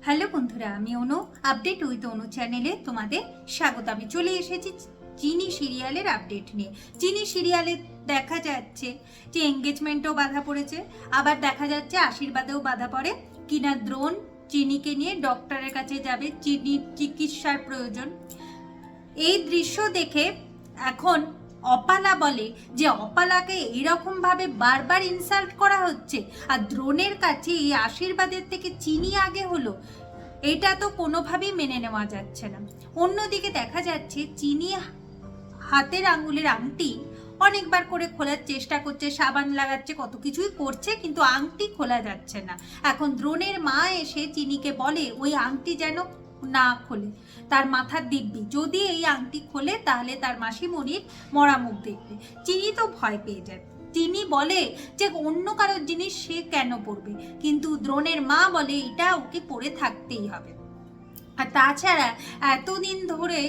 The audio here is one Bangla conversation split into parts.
হ্যালো বন্ধুরা, আমি অনু। আপডেট উইথ অনু চ্যানেলে তোমাদের স্বাগত। আমি চলে এসেছি চিনি সিরিয়ালের আপডেট নিয়ে। চিনি সিরিয়ালে দেখা যাচ্ছে যে এঙ্গেজমেন্টও বাধা পড়েছে, আবার দেখা যাচ্ছে আশীর্বাদেও বাধা পড়ে কিনা দ্রোণ চিনিকে নিয়ে ডক্টরের কাছে যাবে, চিনির চিকিৎসার প্রয়োজন। এই দৃশ্য দেখে এখন অপালা বলে যে অপালাকে এইরকম ভাবে বারবার ইনসাল্ট করা হচ্ছে, আর দ্রোণের কাছে এই আশীর্বাদের থেকে চিনি আগে হলো, এটা তো কোনোভাবেই মেনে নেওয়া যাচ্ছে না। অন্যদিকে দেখা যাচ্ছে চিনি হাতের আঙুলের আংটি অনেকবার করে খোলার চেষ্টা করছে, সাবান লাগাচ্ছে, কত কিছুই করছে, কিন্তু আংটি খোলা যাচ্ছে না। এখন দ্রোণের মা এসে চিনিকে বলে ওই আংটি যেন না খোলে, তার মাথার দিব্যি, যদি এই আংটি খোলে তাহলে তার মাসিমণির মরা মুখ দেখবে। চিনি তো ভয় পেয়ে যায়। চিনি বলে যে অন্য কারোর জিনিস সে কেন পড়বে, কিন্তু দ্রোণের মা বলে এটা ওকে পড়ে থাকতেই হবে। আর তাছাড়া এতদিন ধরে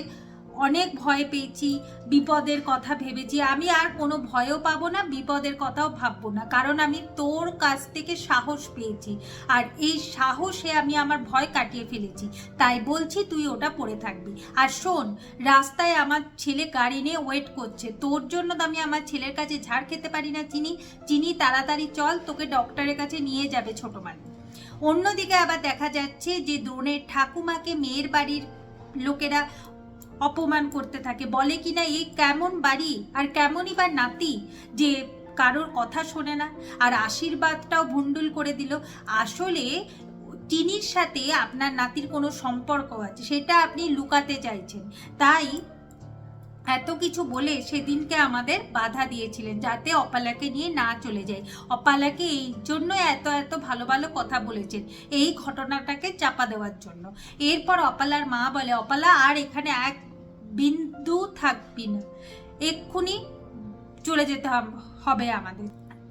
অনেক ভয় পেয়েছি, বিপদের কথা ভেবেছি, আমি আর কোনো ভয়ও পাবো না, বিপদের কথাও ভাববো না, কারণ আমি তোর কাছ থেকে সাহস পেয়েছি, আর এই সাহসে আমি আমার ভয় কাটিয়ে ফেলেছি। তাই বলছি তুই ওটা পড়ে থাকবি। আর শোন, রাস্তায় আমার ছেলে গাড়ি নিয়ে ওয়েট করছে, তোর জন্য তো আমি আমার ছেলের কাছে ঝাড় খেতে পারি না। চিনি চিনি তাড়াতাড়ি চল, তোকে ডক্টরের কাছে নিয়ে যাবে ছোট মানে। অন্যদিকে আবার দেখা যাচ্ছে যে দ্রোণের ঠাকুমাকে মেয়ের বাড়ির লোকেরা অপমান করতে থাকে, বলে কিনা এই কেমন বাড়ি আর কেমনই বা নাতি যে কারোর কথা শোনে না, আর আশীর্বাদটাও ভুন্ডুল করে দিল। আসলে চিনির সাথে আপনার নাতির কোনো সম্পর্ক আছে, সেটা আপনি লুকাতে চাইছেন, তাই এত কিছু বলে সেদিনকে আমাদের বাধা দিয়েছিলেন যাতে অপালাকে নিয়ে না চলে যায়। অপালাকে এই জন্য এত এত ভালো ভালো কথা বলেছেন, এই ঘটনাটাকে চাপা দেওয়ার জন্য। এরপর অপালার মা বলে অপালা আর এখানে এক বিন্দু থাকবি না, এক্ষুনি চলে যেতে হবে আমাদের।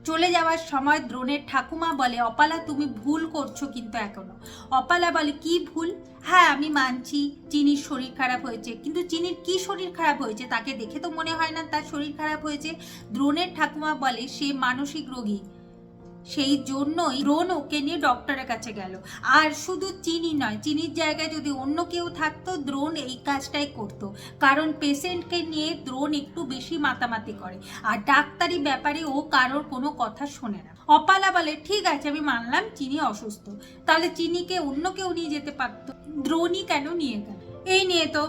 চলে যাওয়ার সময় দ্রোণের ঠাকুমা বলে অপালা তুমি ভুল করছো কিন্তু এখনো। অপালা বলে কি ভুল? হ্যাঁ আমি মানছি চিনির শরীর খারাপ হয়েছে, কিন্তু চিনির কি শরীর খারাপ হয়েছে? তাকে দেখে তো মনে হয় না তার শরীর খারাপ হয়েছে। দ্রোণের ঠাকুমা বলে সে মানসিক রোগী, সেই জন্যই দ্রোণ ওকে নিয়ে ডক্টরের কাছে গেল। আর শুধু চিনি নয়, চিনির জায়গায় যদি অন্য কেউ থাকতো দ্রোণ এই কাজটাই করতো, কারণ পেশেন্টকে নিয়ে দ্রোণ একটু বেশি মাতামাতি করে, আর ডাক্তারি ব্যাপারে ও কারোর কোনো কথা শোনে না। অপালা বলে ঠিক আছে আমি মানলাম চিনি অসুস্থ, তাহলে চিনিকে অন্য কেউ নিয়ে যেতে পারতো, দ্রোণই কেন নিয়ে গেল? এই নিয়ে তো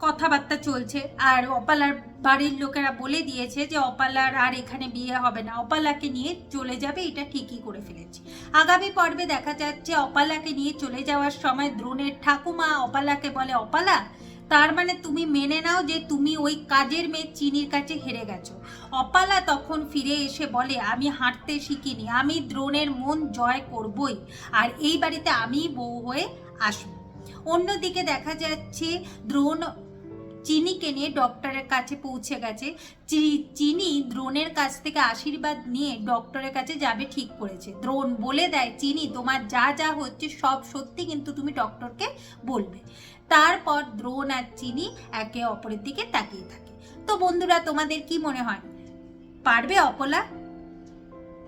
কথাবার্তা চলছে, আর অপালার বাড়ির লোকেরা বলে দিয়েছে যে অপালার আর এখানে বিয়ে হবে না, অপালাকে নিয়ে চলে যাবে, এটা ঠিকই করে ফেলেছি। আগামী পর্বে দেখা যাচ্ছে অপালাকে নিয়ে চলে যাওয়ার সময় দ্রোণের ঠাকুমা অপালাকে বলে অপালা তার মানে তুমি মেনে নাও যে তুমি ওই কাজের মেয়ে চিনির কাছে হেরে গেছো। অপালা তখন ফিরে এসে বলে আমি হাঁটতে শিখিনি, আমি দ্রোণের মন জয় করবই, আর এই বাড়িতে আমি বউ হয়ে আসবো। অন্যদিকে দেখা যাচ্ছে দ্রোণ চিনিকে নিয়ে ডক্টরের কাছে পৌঁছে গেছে। চিনি দ্রোণের কাছ থেকে আশীর্বাদ নিয়ে ডক্টরের কাছে যাবে ঠিক করেছে। দ্রোণ বলে দেয় চিনি তোমার যা যা হচ্ছে সব সত্যি, কিন্তু তুমি ডক্টরকে বলবে। তারপর দ্রোণ আর চিনি একে অপরের দিকে তাকিয়ে থাকে। তো বন্ধুরা, তোমাদের কি মনে হয়, পারবে অপলা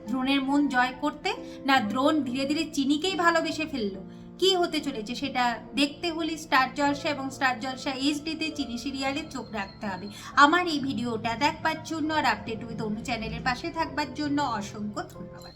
দ্রোণের মন জয় করতে, না দ্রোণ ধীরে ধীরে চিনিকেই ভালোবেসে ফেললো? কি হতে চলেছে সেটা দেখতে হলে স্টার জলসা এবং স্টার জলসা এইচডিতে চিনি সিরিয়ালে চোখ রাখতে হবে। আমার এই ভিডিওটা দেখবার জন্য আর আপডেট উইথ অনু চ্যানেলের পাশে থাকবার জন্য অসংখ্য ধন্যবাদ।